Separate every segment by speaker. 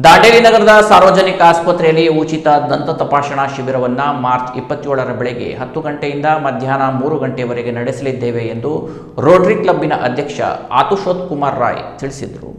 Speaker 1: ದಾಂಡೇಲಿ ನಗರದ ಸಾರ್ವಜನಿಕ ಆಸ್ಪತ್ರೆಯಲ್ಲಿ ಉಚಿತ ದಂತ ತಪಾಸಣಾ ಶಿಬಿರವನ್ನು ಮಾರ್ಚ್ 27ರ ಬೆಳಗ್ಗೆ 10 ಗಂಟೆಯಿಂದ ಮಧ್ಯಾಹ್ನ 3 ಗಂಟೆಯವರೆಗೆ ನಡೆಸಲಿದ್ದೇವೆ ಎಂದು ರೋಟರಿ ಕ್ಲಬ್ಬಿನ ಅಧ್ಯಕ್ಷ ಆತುಷೋತ್ ಕುಮಾರ್ ರಾಯ್ ತಿಳಿಸಿದರು.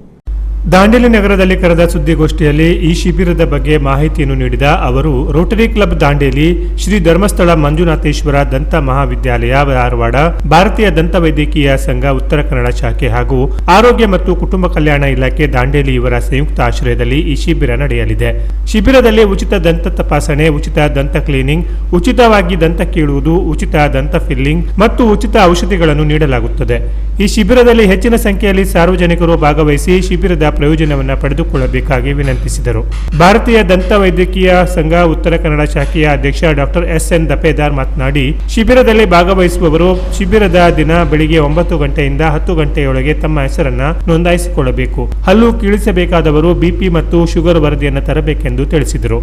Speaker 2: ದಾಂಡೇಲಿ ನಗರದಲ್ಲಿ ಕರೆದ ಸುದ್ದಿಗೋಷ್ಠಿಯಲ್ಲಿ ಈ ಶಿಬಿರದ ಬಗ್ಗೆ ಮಾಹಿತಿಯನ್ನು ನೀಡಿದ ಅವರು, ರೋಟರಿ ಕ್ಲಬ್ ದಾಂಡೇಲಿ, ಶ್ರೀ ಧರ್ಮಸ್ಥಳ ಮಂಜುನಾಥೇಶ್ವರ ದಂತ ಮಹಾವಿದ್ಯಾಲಯ ಧಾರವಾಡ, ಭಾರತೀಯ ದಂತ ವೈದ್ಯಕೀಯ ಸಂಘ ಉತ್ತರ ಕನ್ನಡ ಶಾಖೆ ಹಾಗೂ ಆರೋಗ್ಯ ಮತ್ತು ಕುಟುಂಬ ಕಲ್ಯಾಣ ಇಲಾಖೆ ದಾಂಡೇಲಿ ಇವರ ಸಂಯುಕ್ತ ಆಶ್ರಯದಲ್ಲಿ ಈ ಶಿಬಿರ ನಡೆಯಲಿದೆ. ಶಿಬಿರದಲ್ಲಿ ಉಚಿತ ದಂತ ತಪಾಸಣೆ, ಉಚಿತ ದಂತ ಕ್ಲೀನಿಂಗ್, ಉಚಿತವಾಗಿ ದಂತ ಕೀಳುವುದು, ಉಚಿತ ದಂತ ಫಿಲ್ಲಿಂಗ್ ಮತ್ತು ಉಚಿತ ಔಷಧಿಗಳನ್ನು ನೀಡಲಾಗುತ್ತದೆ. ಈ ಶಿಬಿರದಲ್ಲಿ ಹೆಚ್ಚಿನ ಸಂಖ್ಯೆಯಲ್ಲಿ ಸಾರ್ವಜನಿಕರು ಭಾಗವಹಿಸಿ ಶಿಬಿರದ ಪ್ರಯೋಜನವನ್ನು ಪಡೆದುಕೊಳ್ಳಬೇಕಾಗಿ ವಿನಂತಿಸಿದರು. ಭಾರತೀಯ ದಂತ ವೈದ್ಯಕೀಯ ಸಂಘ ಉತ್ತರ ಕನ್ನಡ ಶಾಖೆಯ ಅಧ್ಯಕ್ಷ ಡಾಕ್ಟರ್ ಎಸ್.ಎನ್. ದಪೇದಾರ್ ಮಾತನಾಡಿ, ಶಿಬಿರದಲ್ಲಿ ಭಾಗವಹಿಸುವವರು ಶಿಬಿರದ ದಿನ ಬೆಳಿಗ್ಗೆ 9 ಗಂಟೆಯಿಂದ 10 ಗಂಟೆಯೊಳಗೆ ತಮ್ಮ ಹೆಸರನ್ನ ನೋಂದಾಯಿಸಿಕೊಳ್ಳಬೇಕು. ಹಲ್ಲು ಕೀಳಿಸಬೇಕಾದವರು ಬಿಪಿ ಮತ್ತು ಶುಗರ್ ವರದಿಯನ್ನು ತರಬೇಕೆಂದು ತಿಳಿಸಿದರು.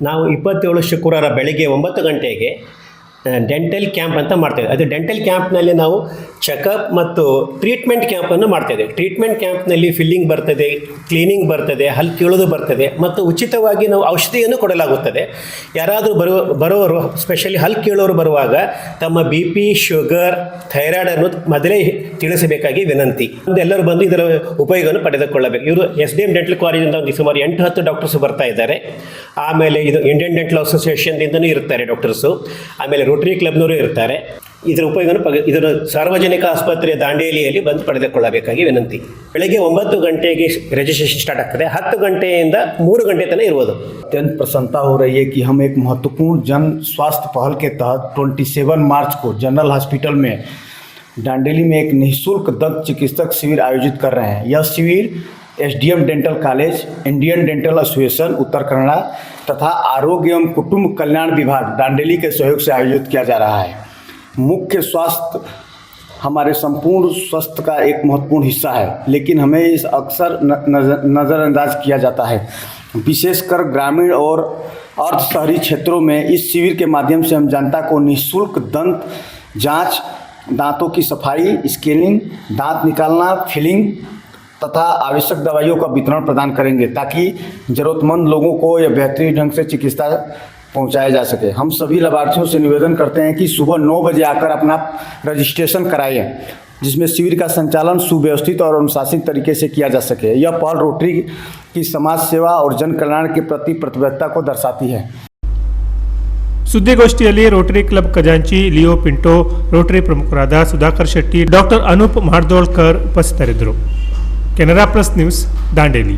Speaker 3: ನಾವು 27 ಶುಕ್ರವಾರ ಬೆಳಿಗ್ಗೆ 9 ಗಂಟೆಗೆ ಡೆಂಟಲ್ ಕ್ಯಾಂಪ್ ಅಂತ ಮಾಡ್ತೇವೆ. ಅದು ಡೆಂಟಲ್ ಕ್ಯಾಂಪ್ನಲ್ಲಿ ನಾವು ಚೆಕಪ್ ಮತ್ತು ಟ್ರೀಟ್ಮೆಂಟ್ ಕ್ಯಾಂಪನ್ನು ಮಾಡ್ತೇವೆ. ಟ್ರೀಟ್ಮೆಂಟ್ ಕ್ಯಾಂಪ್ನಲ್ಲಿ ಫಿಲ್ಲಿಂಗ್ ಬರ್ತದೆ, ಕ್ಲೀನಿಂಗ್ ಬರ್ತದೆ, ಹಲ್ಲು ಕೀಳೋದು ಬರ್ತದೆ ಮತ್ತು ಉಚಿತವಾಗಿ ನಾವು ಔಷಧಿಯನ್ನು ಕೊಡಲಾಗುತ್ತದೆ. ಯಾರಾದರೂ ಬರುವವರು ಸ್ಪೆಷಲಿ ಹಲ್ಲು ಕೀಳೋರು ಬರುವಾಗ ತಮ್ಮ ಬಿ ಪಿ, ಶುಗರ್, ಥೈರಾಯ್ಡ್ ಅನ್ನು ಮೊದಲೇ ತಿಳಿಸಬೇಕಾಗಿ ವಿನಂತಿ. ಎಲ್ಲರೂ ಬಂದು ಇದರ ಉಪಯೋಗವನ್ನು ಪಡೆದುಕೊಳ್ಳಬೇಕು. ಇವರು SDM ಡೆಂಟಲ್ ಕಾಲೇಜಿಂದ ಒಂದು ಸುಮಾರು 8-10 ಡಾಕ್ಟರ್ಸ್ ಬರ್ತಾ ಇದ್ದಾರೆ. ಆಮೇಲೆ ಇದು ಇಂಡಿಯನ್ ಡೆಂಟಲ್ ಅಸೋಸಿಯೇಷನ್ದಿಂದನೂ ಇರ್ತಾರೆ ಡಾಕ್ಟರ್ಸು. ಆಮೇಲೆ ರೋಟರಿ ಕ್ಲಬ್ನವರು ಇರ್ತಾರೆ. ಇದರ ಉಪಯೋಗವನ್ನು ಇದರ ಸಾರ್ವಜನಿಕ ಆಸ್ಪತ್ರೆ ದಾಂಡೇಲಿಯಲ್ಲಿ ಬಂದು ಪಡೆದುಕೊಳ್ಳಬೇಕಾಗಿ ವಿನಂತಿ. ಬೆಳಗ್ಗೆ 9 ಗಂಟೆಗೆ ರಿಜಿಸ್ಟ್ರೇಷನ್ ಸ್ಟಾರ್ಟ್ ಆಗ್ತದೆ. 10 ಗಂಟೆಯಿಂದ 3 गंटे तक इर्वोदु।
Speaker 4: अत्यंत प्रसन्नता हो रही है कि हम एक महत्वपूर्ण जन स्वास्थ्य पहल के तहत 27 मार्च को जनरल हॉस्पिटल में दांडेली में एक निःशुल्क दंत चिकित्सक शिविर आयोजित कर रहे हैं। यह शिविर SDM dental college, Indian dental association Uttara Kannada तथा आरोग्य एवं कुटुंब कल्याण विभाग दांडेली के सहयोग से आयोजित किया जा रहा है। मुख्य स्वास्थ्य हमारे संपूर्ण स्वास्थ्य का एक महत्वपूर्ण हिस्सा है, लेकिन हमें इस अक्सर नज़रअंदाज किया जाता है। विशेषकर ग्रामीण और अर्ध शहरी क्षेत्रों में इस शिविर के माध्यम से हम जनता को निःशुल्क दंत जांच, दांतों की सफाई, स्कैनिंग, दांत निकालना, फिलिंग तथा आवश्यक दवाइयों का वितरण प्रदान करेंगे, ताकि ज़रूरतमंद लोगों को यह बेहतरीन ढंग से चिकित्सा पहुंचाया जा सके। हम सभी लाभार्थियों से निवेदन करते हैं कि सुबह 9 बजे आकर अपना रजिस्ट्रेशन कराएं, जिसमें शिविर का संचालन सुव्यवस्थित और अनुशासित तरीके से किया जा सके। यह पहल रोटरी की समाज सेवा और जन कल्याण के प्रति प्रतिबद्धता को दर्शाती है।
Speaker 2: ಸುದ್ದಿಗೋಷ್ಠಿಯಲ್ಲಿ ರೋಟರಿ ಕ್ಲಬ್ ಖಜಾಂಚಿ ಲಿಯೋ ಪಿಂಟೋ, ರೋಟರಿ ಪ್ರಮುಖರಾದ ಸುಧಾಕರ್ ಶೆಟ್ಟಿ, ಡಾಕ್ಟರ್ ಅನೂಪ್ ಮಾರ್ದೋಳ್ಕರ್ ಉಪಸ್ಥಿತರಿದ್ದರು. Canara plus news, Dandeli.